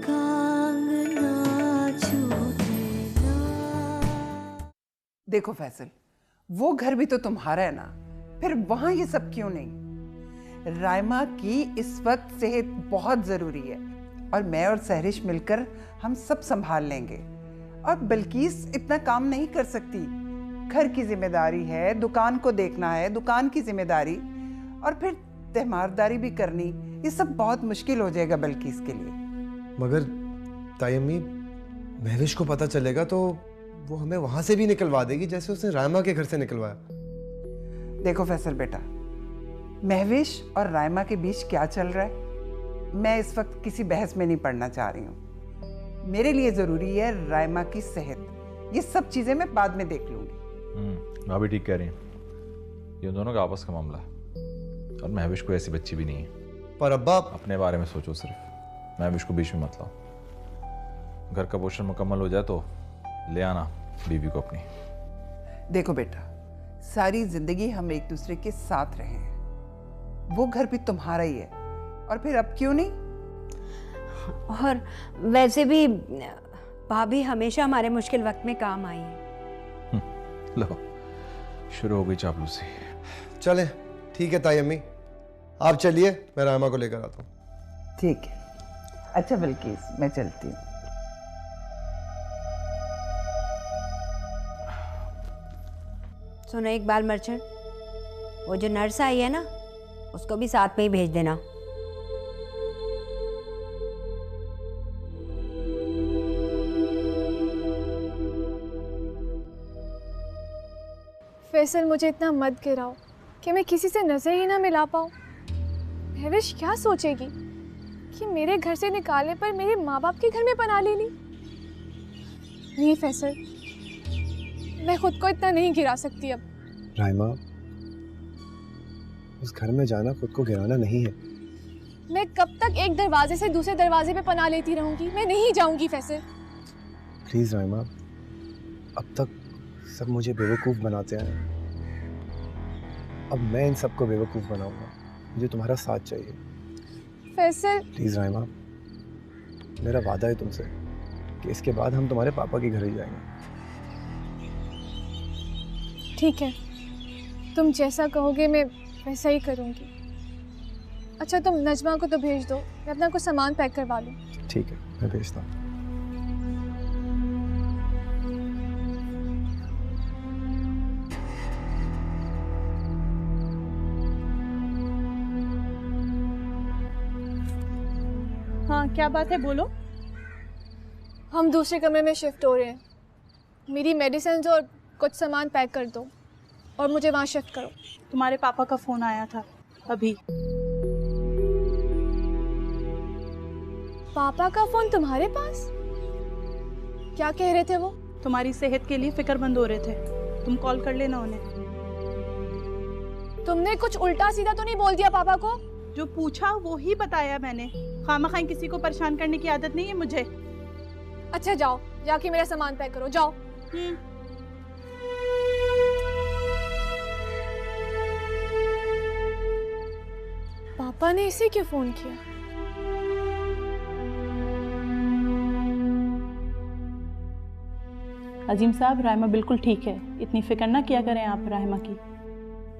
का अंगना छूटे ना। देखो फैसल, वो घर भी तो तुम्हारा है ना, फिर वहां ये सब क्यों नहीं? रायमा की इस वक्त सेहत बहुत जरूरी है और मैं और सहरिश मिलकर हम सब संभाल लेंगे। और बल्कीस इतना काम नहीं कर सकती, घर की जिम्मेदारी है, दुकान को देखना है, दुकान की जिम्मेदारी, और फिर तीमारदारी भी करनी, ये सब बहुत मुश्किल हो जाएगा बल्कीस के लिए। मगर ताई अम्मी, महविश को पता चलेगा तो वो हमें वहां से भी निकलवा देगी जैसे उसने रायमा के घर से निकलवाया। देखो फैसल बेटा, महविश और रायमा के बीच क्या चल रहा है मैं इस वक्त किसी बहस में नहीं पड़ना चाह रही हूँ। मेरे लिए जरूरी है रायमा की सेहत, ये सब चीजें मैं बाद में देख लूंगी। भाभी ठीक कह रही हैं, ये दोनों का आपस का मामला है और महविश को ऐसी बच्ची भी नहीं है। पर अब्बा, अपने बारे में सोचो सिर्फ, महविश को बीच में मत लाओ। घर का पोषण मुकम्मल हो जाए तो ले आना बीवी को अपनी। देखो बेटा, सारी जिंदगी हम एक दूसरे के साथ रहे हैं, वो घर भी तुम्हारा ही है, और फिर अब क्यों नहीं? और वैसे भी भाभी हमेशा हमारे मुश्किल वक्त में काम आई है। लो, शुरू हो गई चापलूसी। चले ठीक है ताई अम्मी, आप चलिए, मैं रायमा को लेकर आता हूँ। ठीक है, अच्छा बल्कीस मैं चलती हूँ। सुनो इकबाल मर्चेंट, वो जो नर्स आई है ना, उसको भी साथ में ही भेज देना। फैसल, मुझे इतना मत गिराओ कि मैं किसी से नजर ही ना मिला पाऊँ। महविश क्या सोचेगी कि मेरे घर से निकालने पर मेरे माँ बाप के घर में पनाह ले ली। नहीं फैसल, मैं खुद को इतना नहीं गिरा सकती अब। रायमा, उस घर में जाना खुद को गिराना नहीं है। मैं कब तक एक दरवाजे से दूसरे दरवाजे पे पनाह लेती रहूंगी? मैं नहीं जाऊंगी फैसल। प्लीज रायमा, अब तक सब मुझे बेवकूफ़ बनाते हैं, अब मैं इन सबको बेवकूफ़ बनाऊंगा। मुझे तुम्हारा साथ चाहिए। फैसल प्लीज़ रायमा, मेरा वादा है तुमसे कि इसके बाद हम तुम्हारे पापा के घर ही जाएंगे। ठीक है, तुम जैसा कहोगे मैं वैसा ही करूंगी। अच्छा तुम नजमा को तो भेज दो, मैं अपना कुछ सामान पैक करवा लूँ। ठीक है, मैं भेजता हूँ। हाँ क्या बात है, बोलो। हम दूसरे कमरे में शिफ्ट हो रहे हैं, मेरी मेडिसिन और कुछ सामान पैक कर दो और मुझे वहाँ शिफ्ट करो। तुम्हारे पापा का फ़ोन आया था अभी। पापा का फ़ोन तुम्हारे पास? क्या कह रहे थे वो? तुम्हारी सेहत के लिए फिक्रमंद हो रहे थे, तुम कॉल कर लेना उन्हें। तुमने कुछ उल्टा सीधा तो नहीं बोल दिया पापा को? जो पूछा वो ही बताया मैंने, खामखाई किसी को परेशान करने की आदत नहीं है मुझे। अच्छा जाओ, जाके मेरा सामान पैक करो, जाओ। पापा ने इसे क्यों फोन किया? अजीम साहब, रायमा बिल्कुल ठीक है, इतनी फिक्र ना किया करें आप रायमा की।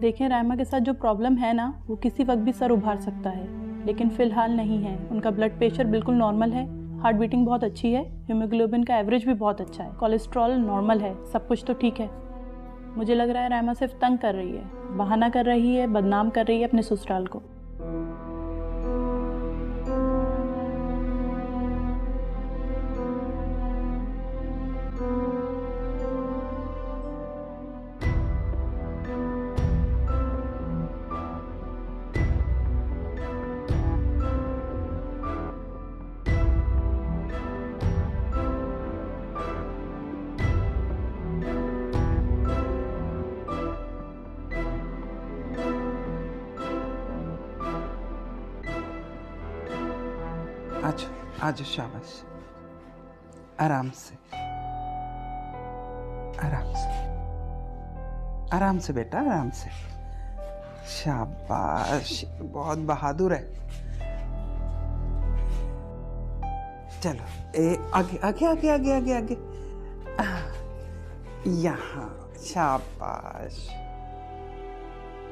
देखें, रायमा के साथ जो प्रॉब्लम है ना, वो किसी वक्त भी सर उभार सकता है, लेकिन फ़िलहाल नहीं है। उनका ब्लड प्रेशर बिल्कुल नॉर्मल है, हार्ट बीटिंग बहुत अच्छी है, हीमोग्लोबिन का एवरेज भी बहुत अच्छा है, कोलेस्ट्रॉल नॉर्मल है, सब कुछ तो ठीक है। मुझे लग रहा है रायमा सिर्फ तंग कर रही है, बहाना कर रही है, बदनाम कर रही है अपने ससुराल को। आज शाबाश, आराम से, आराम से, आराम से बेटा, आराम से। शाबाश, बहुत बहादुर है। चलो आगे आगे आगे आगे आगे आगे यहाँ, शाबाश।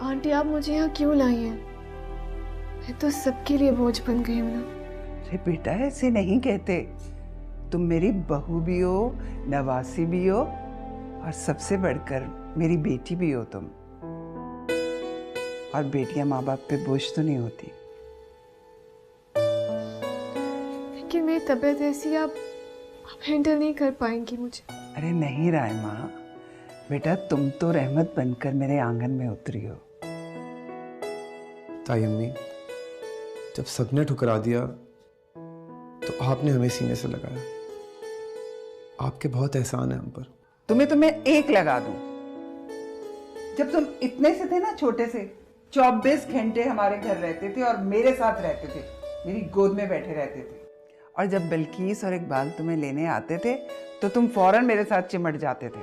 आंटी आप मुझे यहाँ क्यों लाई हैं? मैं तो सबके लिए बोझ बन गई हूँ ना। अरे बेटा ऐसे नहीं कहते, तुम मेरी बहू भी हो, नवासी भी हो, और सबसे बढ़कर मेरी बेटी भी हो तुम। और बेटियां माँ बाप पे बोझ तो नहीं होती। लेकिन मेरी तबीयत ऐसी, आप हैंडल नहीं कर पाएंगी मुझे। अरे नहीं रायमा, बेटा तुम तो रहमत बनकर मेरे आंगन में उतरी हो। ताई अम्मी, जब सबने ठुकरा दिया तो आपने हमें सीने से लगाया। आपके बहुत एहसान है हम पर। तो मैं एक लगा दूं। जब तुम इतने से थे ना, छोटे से, 24 घंटे हमारे घर रहते थे और मेरे साथ रहते थे, मेरी गोद में बैठे रहते थे। और जब बिल्किस और इकबाल तुम्हें लेने आते थे तो तुम फौरन मेरे साथ चिमट जाते थे।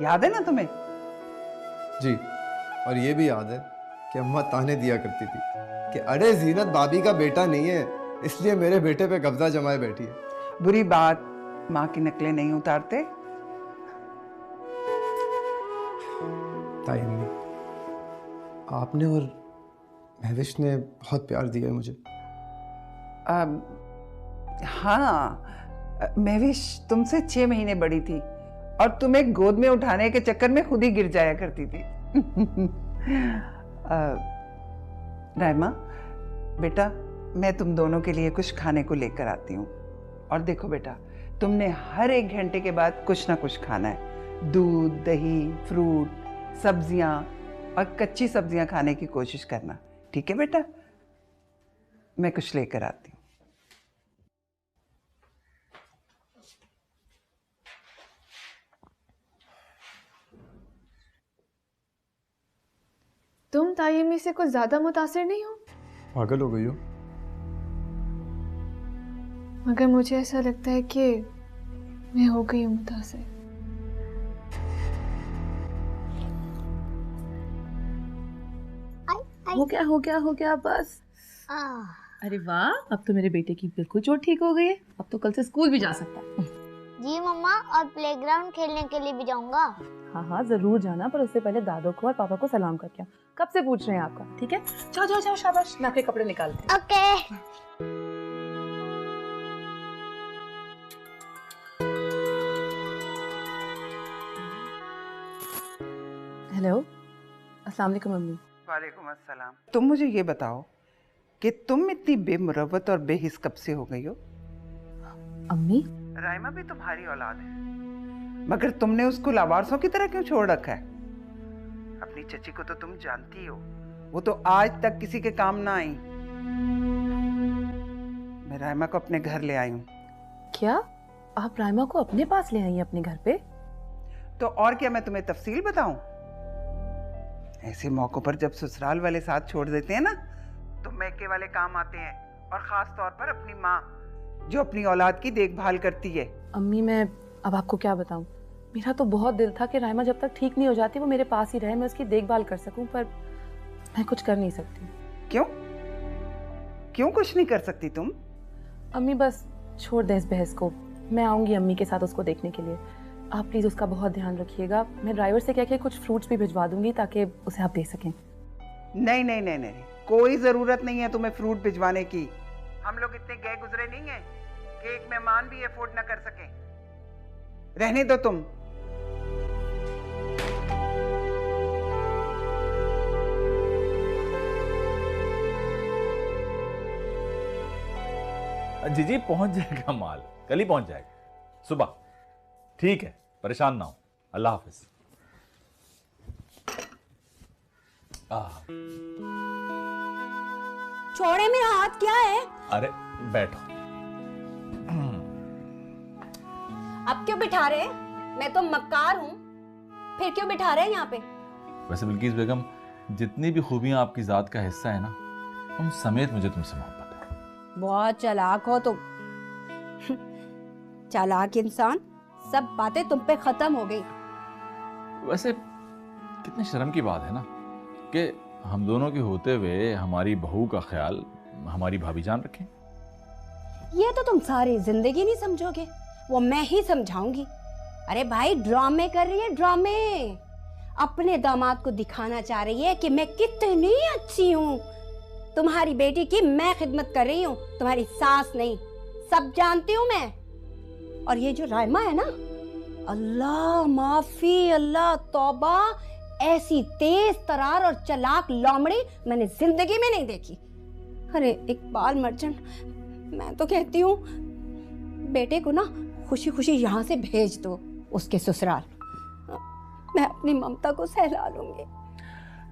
याद है ना तुम्हें? जी, और ये भी याद है कि अम्मा ताने दिया करती थी कि अरे जीनत भाभी का बेटा नहीं है, इसलिए मेरे बेटे पे कब्जा जमाए बैठी है। बुरी बात, माँ की नकलें नहीं उतारते। ताई अम्मी, आपने और महविश ने बहुत प्यार दिया है मुझे। हाँ, महविश तुमसे 6 महीने बड़ी थी और तुम्हें गोद में उठाने के चक्कर में खुद ही गिर जाया करती थी। रायमा बेटा, मैं तुम दोनों के लिए कुछ खाने को लेकर आती हूँ। और देखो बेटा, तुमने हर 1 घंटे के बाद कुछ ना कुछ खाना है। दूध, दही, फ्रूट, सब्जियां और कच्ची सब्जियां खाने की कोशिश करना, ठीक है बेटा? मैं कुछ लेकर आती हूँ। तुम ताई अम्मी से कुछ ज्यादा मुतासिर नहीं हो? पागल हो गई हो? मगर मुझे ऐसा लगता है कि मैं हो गई हूँ मुतासिर। हो गया बस। अरे वाह, अब तो मेरे बेटे की बिल्कुल चोट ठीक हो गई है। अब तो कल से स्कूल भी जा सकता है। जी मम्मा, और प्लेग्राउंड खेलने के लिए भी जाऊंगा। हाँ जरूर जाना, पर उससे पहले दादो को और पापा को सलाम करके आओ। कब से पूछ रहे हैं आपका? ठीक है, जाओ शाबाश। मैं आपके कपड़े निकालती हूँ। ओके। हेलो, अस्सलाम वालेकुम मम्मी। वालेकुम अस्सलाम। तुम मुझे ये बताओ कि तुम इतनी बेमुरव्वत और बेहिस कब से हो गई हो? अम्मी, रायमा भी तुम्हारी औलाद है, मगर तुमने उसको लावारसों की तरह क्यों छोड़ रखा है? अपनी चची को तो तुम जानती हो, वो तो आज तक किसी के काम ना आई। मैं रायमा को अपने घर ले आई हूँ। क्या आप रायमा को अपने पास ले आई हैं अपने घर पे? तो और क्या मैं तुम्हें तफसील बताऊं? ऐसे मौकों पर जब ससुराल वाले साथ छोड़ देते हैं ना, तो मैके वाले काम आते हैं, और खास तौर पर अपनी माँ जो अपनी औलाद की देखभाल करती है। अम्मी, मैं अब आपको क्या बताऊं? मेरा तो बहुत दिल था कि रायमा जब तक ठीक नहीं हो जाती वो मेरे पास ही रहे, मैं उसकी देखभाल कर सकूं, पर मैं कुछ कर नहीं सकती। क्यों कुछ नहीं कर सकती तुम? अम्मी बस छोड़ दें इस बहस को। मैं आऊंगी अम्मी के साथ उसको देखने के लिए। आप प्लीज उसका बहुत ध्यान रखिएगा। मैं ड्राइवर से कह के कुछ फ्रूट्स भी भिजवा दूंगी ताकि उसे आप दे सकें। नहीं, कोई जरूरत नहीं है तुम्हें फ्रूट भिजवाने की। हम लोग इतने गए गुजरे नहीं हैं कि एक मेहमान भी अफोर्ड न कर सके। रहने दो तुम। जी पहुंच जाएगा माल, कल ही पहुंच जाएगा सुबह। ठीक है, परेशान ना हो। अल्लाह हाफिज। छोड़े मेरा हाथ, क्या है? अरे बैठो। अब क्यों बिठा रहे हैं? मैं तो मक्कार हूँ, फिर क्यों बिठा रहे हैं यहाँ पे? वैसे बिल्किस बेगम, जितनी भी खूबियां आपकी जात का हिस्सा है ना, उन समेत मुझे तुमसे मोहब्बत है। बहुत चालाक हो तुम। चालाक इंसान, सब बातें तुम पे खत्म हो गई। वैसे कितने शर्म की बात है ना कि हम दोनों के होते हुए हमारी बहू का ख्याल हमारी भाभी जान रखें। ये तो तुम सारी जिंदगी नहीं समझोगे, वो मैं ही समझाऊंगी। अरे भाई ड्रामे कर रही है, ड्रामे। अपने दामाद को दिखाना चाह रही है कि मैं कितनी अच्छी हूँ। तुम्हारी बेटी की मैं खिदमत कर रही हूँ, तुम्हारी सास नहीं। सब जानती हूँ मैं। और ये जो रायमा है ना, अल्लाह माफी, अल्लाह तौबा, ऐसी तेज तरार और चालाक लोमड़ी मैंने जिंदगी में नहीं देखी। अरे इकबाल मर्चेंट, मैं तो कहती हूँ बेटे को ना खुशी खुशी यहाँ से भेज दो उसके ससुराल। मैं अपनी ममता को सहला लूंगी।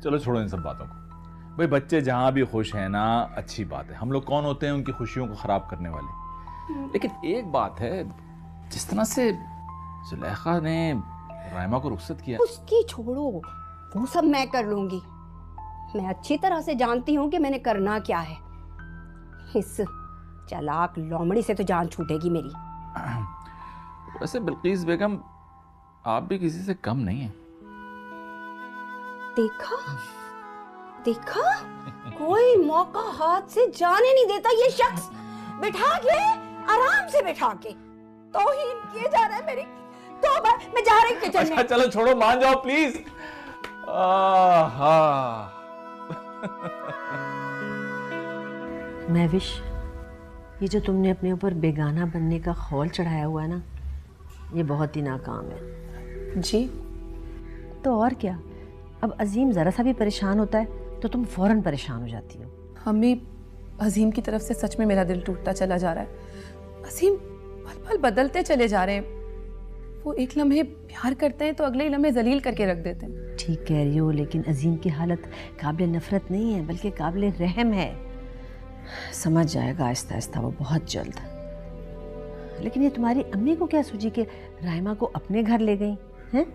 चलो छोड़ो इन सब बातों को। भाई बच्चे जहाँ भी खुश हैं ना, अच्छी बात है। हम लोग कौन होते हैं उनकी खुशियों को खराब करने वाले। लेकिन एक बात है, जिस तरह से जुलेखा ने रायमा को रुखसत किया, उसकी छोड़ो, वो सब मैं कर लूंगी। मैं अच्छी तरह से जानती हूँ कि मैंने करना क्या है। इस चालाक लोमड़ी से तो जान छूटेगी मेरी। वैसे बिल्किस बेगम, आप भी किसी से कम नहीं हैं। देखा देखा, कोई मौका हाथ से जाने नहीं देता ये शख्स। बिठा के, आराम से बिठा के तौहीन किए जा रहा है मेरी। तौबा, मैं जा रही किचन में। अच्छा चलो छोड़ो, मान जाओ प्लीज। महविश, ये जो तुमने अपने ऊपर बेगाना बनने का खौल चढ़ाया हुआ है ना, ये बहुत ही नाकाम है। जी तो और क्या, अब अजीम ज़रा सा भी परेशान होता है तो तुम फौरन परेशान हो जाती हो। अम्मी, अजीम की तरफ से सच में मेरा दिल टूटता चला जा रहा है। अजीम पल पल बदलते चले जा रहे हैं। वो एक लम्हे प्यार करते हैं तो अगले ही लम्हे जलील करके रख देते हैं। ठीक कह रही हो, लेकिन अजीम की हालत काबिल नफरत नहीं है बल्कि काबिल रहम है। समझ जाएगा आहिस्ता आहिस्ता वो बहुत जल्द। लेकिन ये तुम्हारी अम्मी को क्या सूझी कि रायमा को अपने घर ले गई हैं?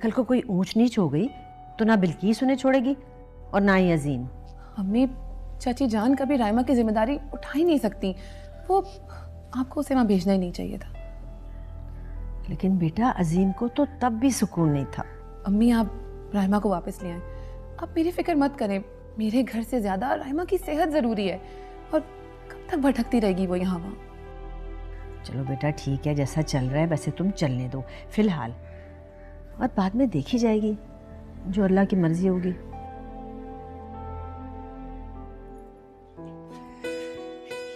कल को कोई ऊंच नीच हो गई तो ना बिल्किस उन्हें छोड़ेगी और ना ही अजीम। अम्मी, चाची जान कभी रायमा की जिम्मेदारी उठा ही नहीं सकती। वो आपको उसे वहाँ भेजना ही नहीं चाहिए था। लेकिन बेटा, अजीम को तो तब भी सुकून नहीं था। अम्मी, आप रायमा को वापस ले आए। आप मेरी फिक्र मत करें। मेरे घर से ज्यादा रायमा की सेहत जरूरी है। और कब तक भटकती रहेगी वो यहाँ वहाँ। चलो बेटा ठीक है, जैसा चल रहा है वैसे तुम चलने दो फिलहाल, और बाद में देखी जाएगी, जो अल्लाह की मर्जी होगी।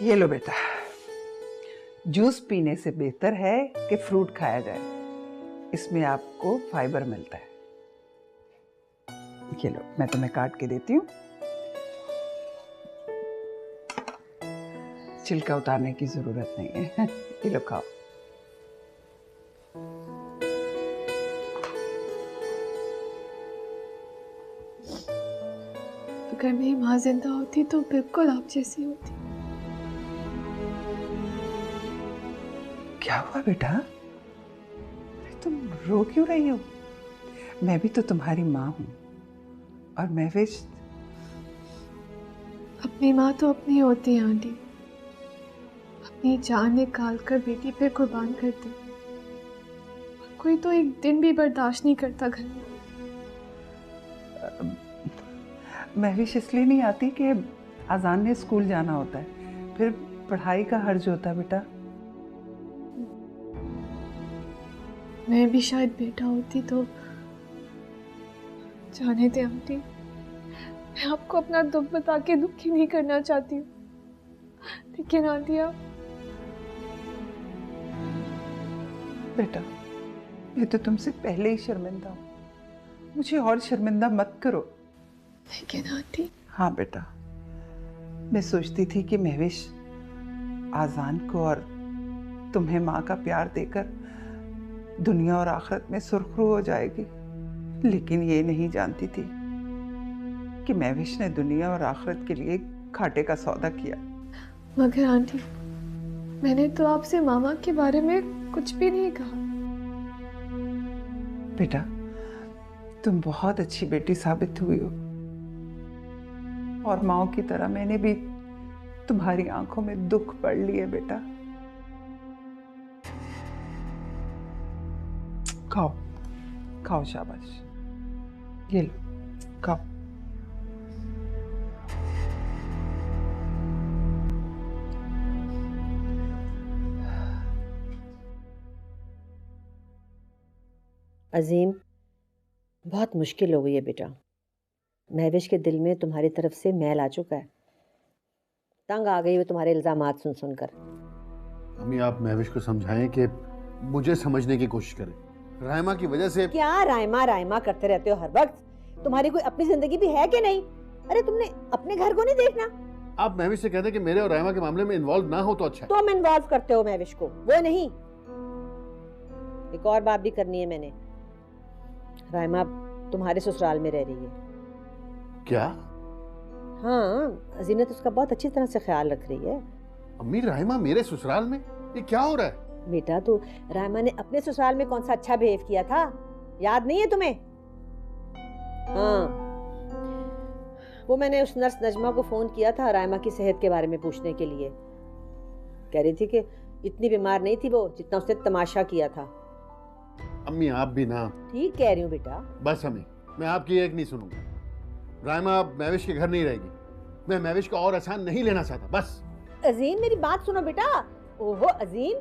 ये लो बेटा, जूस पीने से बेहतर है कि फ्रूट खाया जाए। इसमें आपको फाइबर मिलता है। ये लो, मैं तुम्हें काट के देती हूँ। छिलका उतारने की जरूरत नहीं है। ये लो खाओ। अगर मेरी माँ जिंदा होती तो बिल्कुल आप जैसी होती। क्या हुआ बेटा? तुम रो क्यों रही हो? मैं भी तो तुम्हारी माँ हूँ। और महविश, अपनी माँ तो अपनी होती है आंटी। अपनी जान निकाल कर बेटी पे कुर्बान करते। कोई तो एक दिन भी बर्दाश्त नहीं करता घर में। महविश इसलिए नहीं आती कि अजान ने स्कूल जाना होता है, फिर पढ़ाई का हर्ज होता है बेटा। मैं भी शायद बेटा होती तो। जाने दे आंटी, मैं आपको अपना दुख बता के दुखी नहीं करना चाहती हूँ, लेकिन आंटी आप। बेटा, मैं तो तुमसे पहले ही शर्मिंदा हूँ, मुझे और शर्मिंदा मत करो। लेकिन आंटी। हाँ बेटा, मैं सोचती थी कि महविश आजान को और तुम्हें माँ का प्यार देकर दुनिया और आखिरत में सुरखरू हो जाएगी, लेकिन ये नहीं जानती थी कि महविश ने दुनिया और आखिरत के लिए घाटे का सौदा किया। मगर आंटी, मैंने तो आपसे मामा के बारे में कुछ भी नहीं कहा। बेटा, तुम बहुत अच्छी बेटी साबित हुई हो, और माओ की तरह मैंने भी तुम्हारी आंखों में दुख पढ़ लिए बेटा। खाओ खाओ, शाबाश, ये लो खाओ। अजीम, बहुत मुश्किल हो गई है बेटा। महविश के दिल में तुम्हारी तरफ से मैल आ चुका है। तंग आ गई वो तुम्हारे इल्जामात सुन सुनकर। अम्मी आप महविश को समझाएं कि मुझे समझने की कोशिश करें। रायमा की वजह से। क्या रायमा रायमा करते रहते हो हर वक्त? तुम्हारी कोई अपनी जिंदगी भी है कि नहीं? अरे तुमने अपने घर को नहीं देखना? आप महविश से कहते हैं कि मेरे और रायमा के मामले में इन्वॉल्व ना हो तो अच्छा है। तुम इन्वॉल्व करते हो महविश को, वो नहीं। एक और बात भी करनी है मैंने। रायमा तुम्हारे ससुराल में रह रही है। क्या? हाँ, जीनत उसका बहुत अच्छी तरह से ख्याल रख रही है। अम्मी रायमा मेरे ससुराल में? ये क्या हो रहा है? बेटा तो रायमा ने अपने ससुराल में कौन सा अच्छा बिहेव किया था, याद नहीं है तुम्हें? हाँ, वो मैंने उस नर्स नजमा को फोन किया था रायमा की सेहत के बारे में पूछने के लिए। कह रही थी कि इतनी बीमार नहीं थी वो जितना उसने तमाशा किया था। अम्मी आप भी ना। ठीक कह रही हूँ बेटा। बस अम्मी, मैं आपकी एक नहीं सुनूंगा। रायमा अब महविश के घर नहीं रहेगी। मैं महविश को और आसान नहीं लेना चाहता। बस अजीम मेरी बात सुनो बेटा। ओहो अजीम,